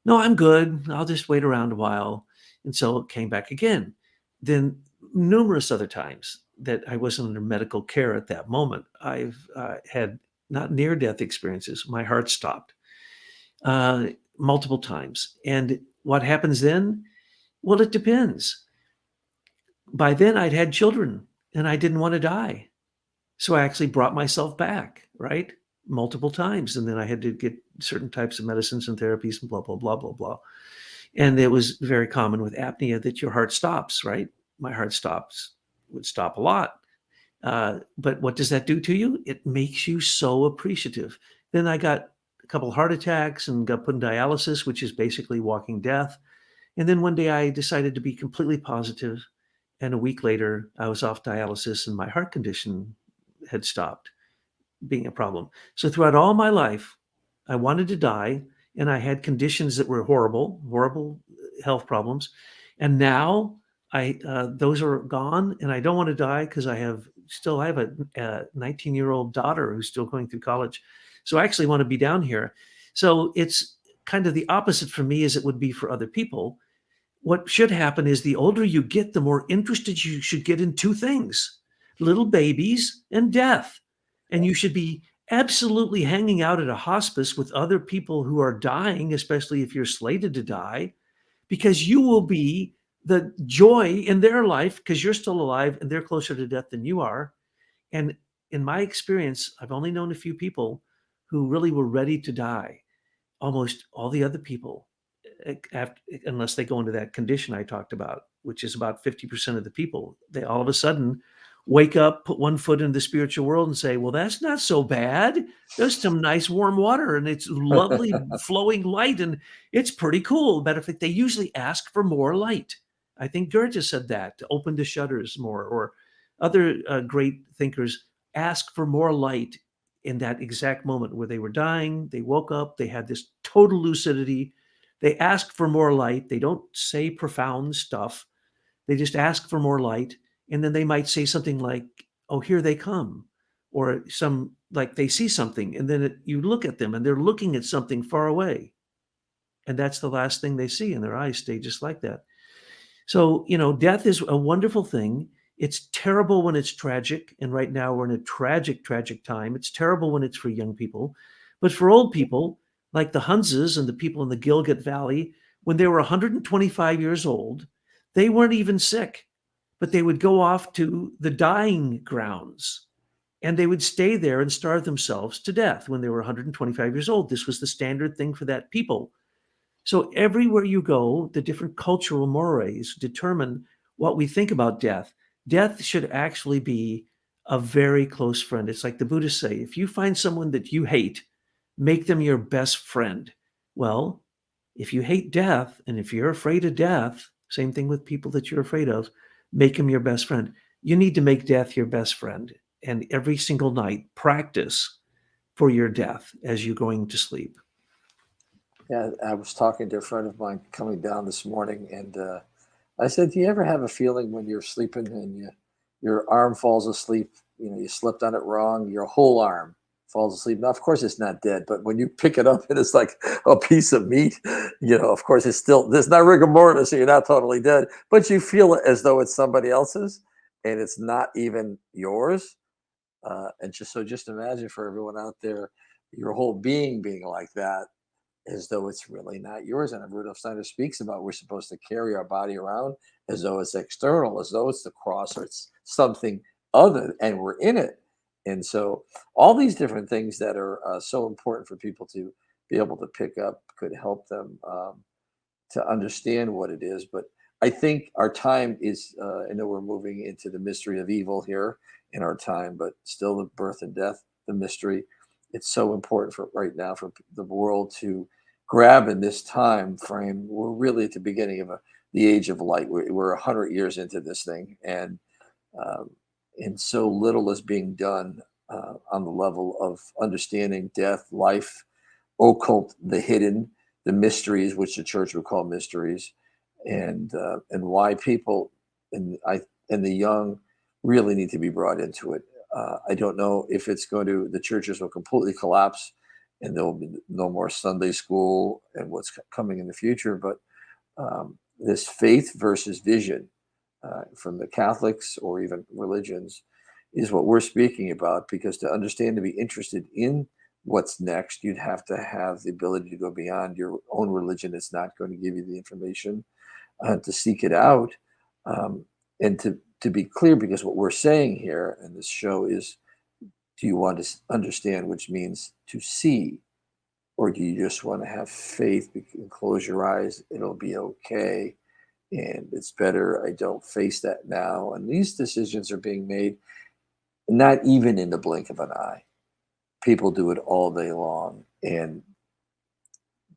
no, I'm good. I'll just wait around a while. And so it came back again. Then numerous other times that I wasn't under medical care at that moment, I've had not near death experiences. My heart stopped uh, multiple times. And what happens then? Well, it depends. By then, I'd had children and I didn't want to die. So I actually brought myself back, right? Multiple times. And then I had to get certain types of medicines and therapies and blah, blah, blah, blah, blah. And it was very common with apnea that your heart stops, right? My heart would stop a lot. But what does that do to you? It makes you so appreciative. Then I got a couple heart attacks and got put in dialysis, which is basically walking death. And then one day I decided to be completely positive, and a week later I was off dialysis and my heart condition had stopped being a problem. So throughout all my life, I wanted to die, and I had conditions that were horrible, horrible health problems. And now those are gone, and I don't want to die because I have a 19-year-old daughter who's still going through college. So I actually want to be down here. So it's kind of the opposite for me as it would be for other people. What should happen is the older you get, the more interested you should get in two things: little babies and death. And you should be absolutely hanging out at a hospice with other people who are dying, especially if you're slated to die, because you will be the joy in their life because you're still alive and they're closer to death than you are. And in my experience, I've only known a few people who really were ready to die. Almost all the other people, after, unless they go into that condition I talked about, which is about 50% of the people, they all of a sudden wake up, put one foot in the spiritual world and say, well, that's not so bad. There's some nice warm water and it's lovely flowing light and it's pretty cool. Matter of fact, they usually ask for more light. I think Goethe said that, to open the shutters more, or other great thinkers ask for more light in that exact moment where they were dying. They woke up, they had this total lucidity. They ask for more light. They don't say profound stuff. They just ask for more light. And then they might say something like, oh, here they come. Or like they see something. And then you look at them and they're looking at something far away. And that's the last thing they see, and their eyes stay just like that. So, death is a wonderful thing. It's terrible when it's tragic. And right now we're in a tragic, tragic time. It's terrible when it's for young people. But for old people, like the Hunses and the people in the Gilgit Valley, when they were 125 years old, they weren't even sick, but they would go off to the dying grounds and they would stay there and starve themselves to death when they were 125 years old. This was the standard thing for that people. So everywhere you go, the different cultural mores determine what we think about death. Death should actually be a very close friend. It's like the Buddhists say, if you find someone that you hate, make them your best friend. Well, if you hate death and if you're afraid of death, same thing with people that you're afraid of, make them your best friend. You need to make death your best friend. And every single night, practice for your death as you're going to sleep. Yeah, I was talking to a friend of mine coming down this morning, and I said, "Do you ever have a feeling when you're sleeping and your arm falls asleep? You slept on it wrong. Your whole arm falls asleep. Now, of course, it's not dead, but when you pick it up and it's like a piece of meat, of course, it's still there's not rigor mortis, so you're not totally dead, but you feel it as though it's somebody else's, and it's not even yours. And just imagine for everyone out there, your whole being like that, as though it's really not yours. And Rudolf Steiner speaks about we're supposed to carry our body around as though it's external, as though it's the cross or it's something other, and we're in it. And so all these different things that are so important for people to be able to pick up could help them to understand what it is. But I think our time is, I know we're moving into the mystery of evil here in our time, but still the birth and death, the mystery. It's so important for right now for the world to grab in this time frame, we're really at the beginning of the age of light. We're 100 years into this thing, um, and so little is being done on the level of understanding death, life, occult, the hidden, the mysteries, which the church would call mysteries, and why people and the young really need to be brought into it. I don't know if it's going to the churches will completely collapse, and there will be no more Sunday school and what's coming in the future. But this faith versus vision from the Catholics or even religions is what we're speaking about. Because to understand, to be interested in what's next, you'd have to have the ability to go beyond your own religion. It's not going to give you the information to seek it out, um, and to be clear, because what we're saying here in this show is, do you want to understand, which means to see, or do you just want to have faith? You can close your eyes, it'll be okay, and it's better I don't face that now. And these decisions are being made not even in the blink of an eye. People do it all day long, and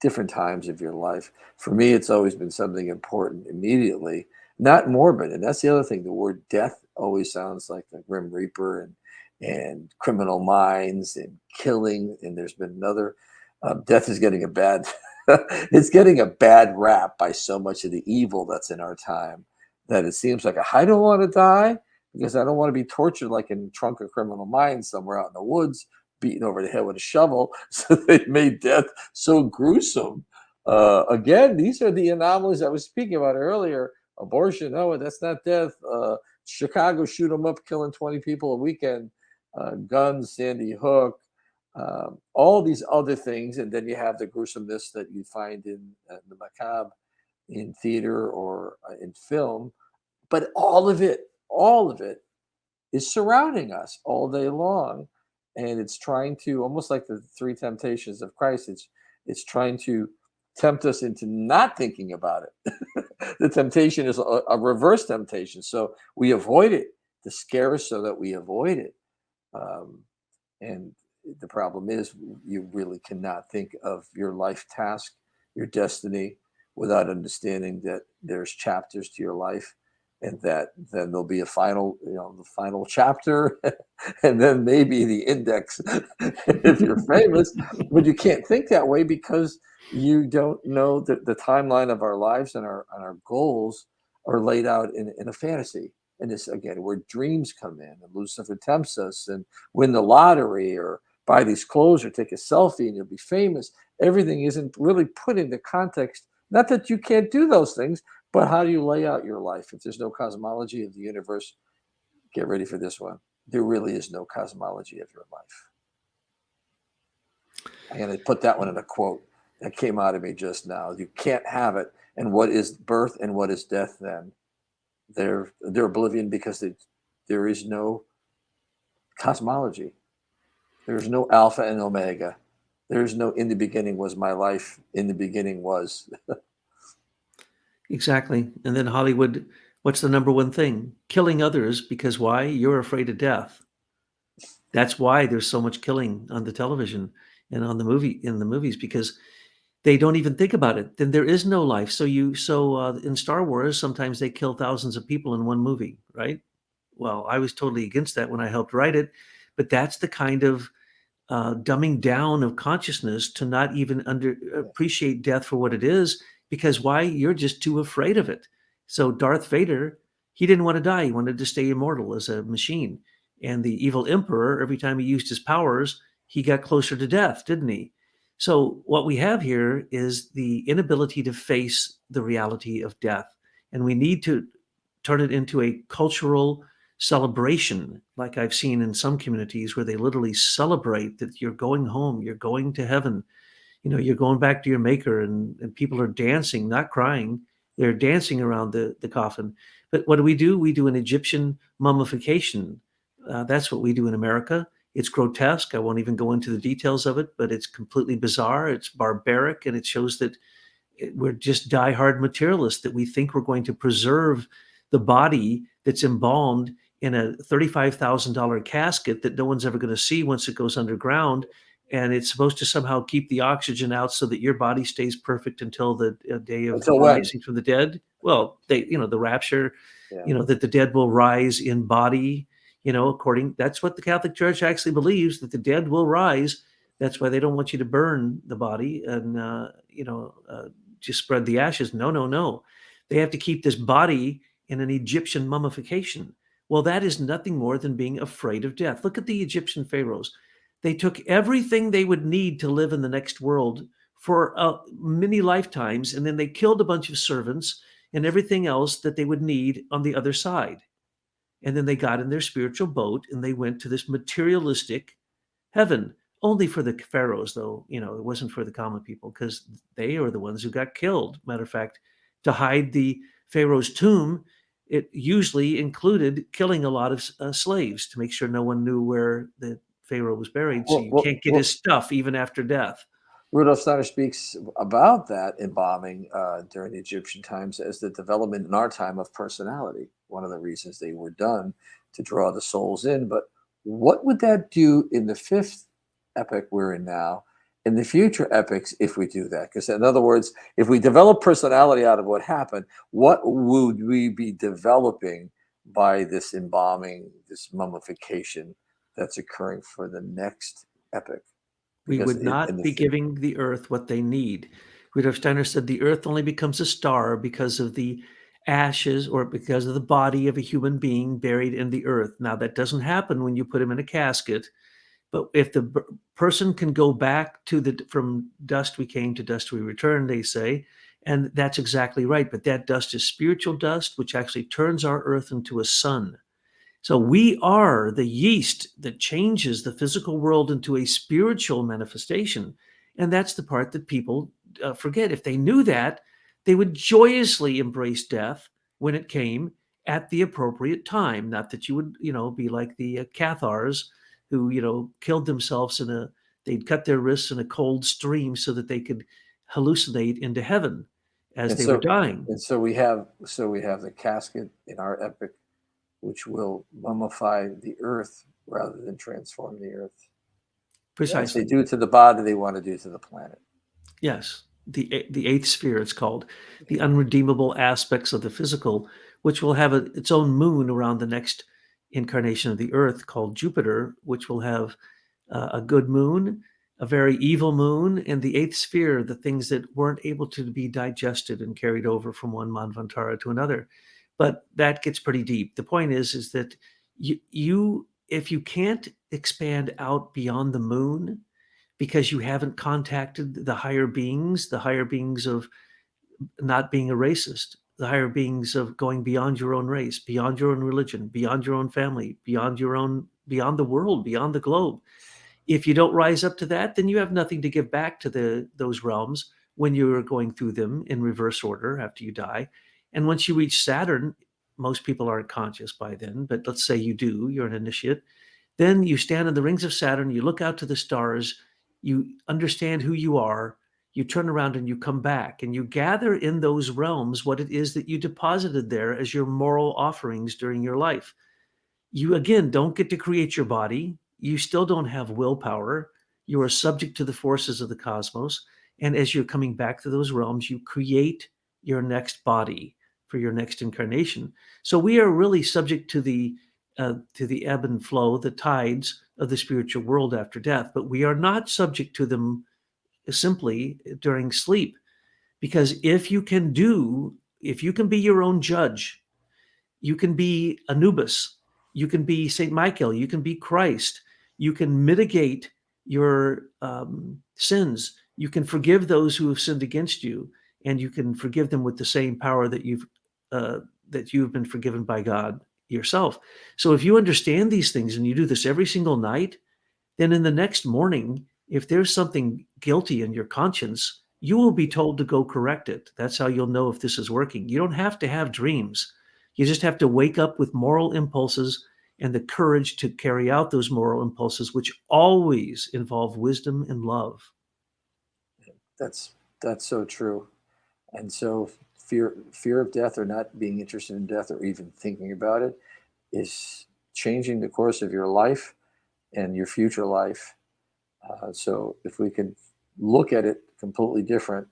different times of your life. For me, it's always been something important immediately, not morbid. And that's the other thing. The word death always sounds like the Grim Reaper and Criminal Minds and killing. And there's been another. Death is getting a bad. It's getting a bad rap by so much of the evil that's in our time, that it seems like I don't want to die because I don't want to be tortured like in Trunk of Criminal Minds somewhere out in the woods, beaten over the head with a shovel. So they made death so gruesome. Again, these are the anomalies I was speaking about earlier. Abortion, no, that's not death. Chicago, shoot 'em up, killing 20 people a weekend. Guns, Sandy Hook, all these other things. And then you have the gruesomeness that you find in the macabre in theater or in film. But all of it is surrounding us all day long, and it's trying to, almost like the three temptations of Christ, it's trying to tempt us into not thinking about it. The temptation is a reverse temptation, so we avoid it, to scare us so that we avoid it. um, and the problem is, you really cannot think of your life task, your destiny, without understanding that there's chapters to your life, and that then there'll be a final, the final chapter, and then maybe the index if you're famous. But you can't think that way because you don't know that the timeline of our lives and our goals are laid out in a fantasy. And this, again, where dreams come in, and Lucifer tempts us, and win the lottery, or buy these clothes, or take a selfie and you'll be famous. Everything isn't really put into context. Not that you can't do those things, but how do you lay out your life? If there's no cosmology of the universe, get ready for this one. There really is no cosmology of your life. I'm going to put that one in a quote that came out of me just now. You can't have it. And what is birth and what is death then? They're oblivion, because there is no cosmology. There's no alpha and omega. There's no in the beginning was my life. In the beginning was. Exactly. And then Hollywood, what's the number one thing? Killing others, because why? You're afraid of death. That's why there's so much killing on the television and on the movie in the movies, because they don't even think about it. Then there is no life. So in Star Wars, sometimes they kill thousands of people in one movie, right? Well, I was totally against that when I helped write it, but that's the kind of dumbing down of consciousness, to not even appreciate death for what it is, because why? You're just too afraid of it. So Darth Vader, he didn't want to die. He wanted to stay immortal as a machine. And the evil emperor, every time he used his powers, he got closer to death, didn't he? So what we have here is the inability to face the reality of death. And we need to turn it into a cultural celebration, like I've seen in some communities where they literally celebrate that you're going home, you're going to heaven, you're going back to your maker, and people are dancing, not crying. They're dancing around the coffin. But what do? We do an Egyptian mummification. That's what we do in America. It's grotesque. I won't even go into the details of it, but it's completely bizarre. It's barbaric, and it shows that we're just diehard materialists, that we think we're going to preserve the body that's embalmed in a $35,000 casket that no one's ever going to see once it goes underground. and it's supposed to somehow keep the oxygen out so that your body stays perfect until the day of Until when? rising from the dead. Well, the rapture, Yeah. that the dead will rise in body, according that's what the Catholic Church actually believes, that the dead will rise. That's why they don't want you to burn the body and just spread the ashes. No, no, no. They have to keep this body in an Egyptian mummification. Well, that is nothing more than being afraid of death. Look at the Egyptian pharaohs. They took everything they would need to live in the next world for many lifetimes, and then they killed a bunch of servants and everything else that they would need on the other side. And then they got in their spiritual boat and they went to this materialistic heaven. Only for the pharaohs, though, it wasn't for the common people because they are the ones who got killed. Matter of fact, to hide the pharaoh's tomb, it usually included killing a lot of slaves to make sure no one knew where the pharaoh was buried. So Well, you well, can't get well, his stuff even after death. Rudolf Steiner speaks about that embalming during the Egyptian times as the development in our time of personality. One of the reasons they were done to draw the souls in. But what would that do in the fifth epoch we're in now, in the future epochs, if we do that? Because, in other words, if we develop personality out of what happened, what would we be developing by this embalming, this mummification that's occurring for the next epoch? We Because would in not the be giving the earth what they need. Rudolf Steiner said the earth only becomes a star because of the ashes or because of the body of a human being buried in the earth. Now, that doesn't happen when you put him in a casket, but if the person can go back to from dust we came to dust we return, they say, and that's exactly right. But that dust is spiritual dust, which actually turns our earth into a sun. So we are the yeast that changes the physical world into a spiritual manifestation. And that's the part that people forget. If they knew that, they would joyously embrace death when it came at the appropriate time. Not that you would, be like the Cathars who, killed themselves they'd cut their wrists in a cold stream so that they could hallucinate into heaven as and they were so dying. we have the casket in our epic, which will mummify the earth rather than transform the earth. As they Precisely. do to the body, they want to do to the planet. Yes, the eighth sphere, it's called, the unredeemable aspects of the physical, which will have its own moon around the next incarnation of the Earth called Jupiter, which will have a good moon, a very evil moon, and the eighth sphere, the things that weren't able to be digested and carried over from one Manvantara to another. But that gets pretty deep. The point is that you if you can't expand out beyond the moon, because you haven't contacted the higher beings of not being a racist, the higher beings of going beyond your own race, beyond your own religion, beyond your own family, beyond the world, beyond the globe. If you don't rise up to that, then you have nothing to give back to those realms when you're going through them in reverse order after you die. And once you reach Saturn, most people aren't conscious by then, but let's say you do, you're an initiate, then you stand in the rings of Saturn, you look out to the stars, you understand who you are, you turn around and you come back and you gather in those realms what it is that you deposited there as your moral offerings during your life. You again don't get to create your body. You still don't have willpower. You are subject to the forces of the cosmos. And as you're coming back to those realms, you create your next body for your next incarnation. So we are really subject to the ebb and flow, the tides of the spiritual world after death, but we are not subject to them simply during sleep. Because if you can be your own judge, you can be Anubis, you can be Saint Michael, you can be Christ, you can mitigate your sins, you can forgive those who have sinned against you, and you can forgive them with the same power uh, that you've been forgiven by God yourself. So if you understand these things and you do this every single night, then in the next morning, if there's something guilty in your conscience, you will be told to go correct it. That's how you'll know if this is working. You don't have to have dreams. You just have to wake up with moral impulses and the courage to carry out those moral impulses, which always involve wisdom and love. That's that's so true. And so fear of death or not being interested in death or even thinking about it is changing the course of your life and your future life. So if we can look at it completely different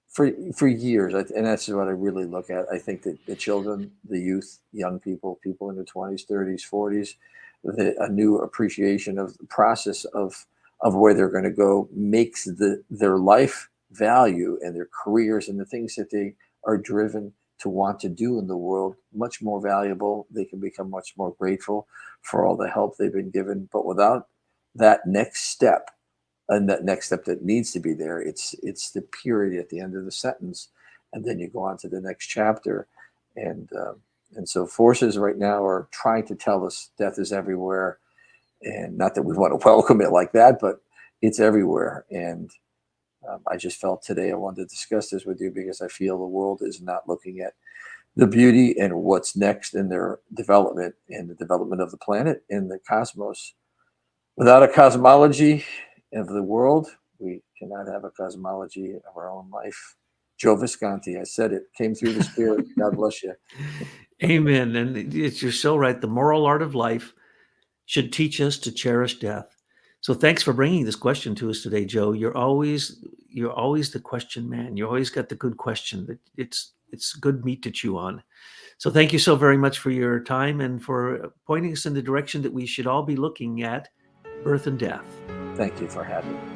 for years, and that's what I really look at. I think that the children, the youth, young people, people in their 20s, 30s, 40s, a new appreciation of the process of where they're going to go makes their life value and their careers and the things that they are driven to want to do in the world much more valuable. They can become much more grateful for all the help they've been given. But without that next step, and that next step that needs to be there, it's the period at the end of the sentence, and then you go on to the next chapter. And um, and so forces right now are trying to tell us death is everywhere, and not that we want to welcome it like that, but it's everywhere. And I just felt today I wanted to discuss this with you because I feel the world is not looking at the beauty and what's next in their development and the development of the planet and the cosmos. Without a cosmology of the world, we cannot have a cosmology of our own life. Joe Visconti, I said it, came through the spirit. God bless you. Amen. And you're so right. The moral art of life should teach us to cherish death. So thanks for bringing this question to us today, Joe. You're always the question man. You always got the good question. That it's good meat to chew on. So thank you so very much for your time and for pointing us in the direction that we should all be looking at birth and death. Thank you for having me.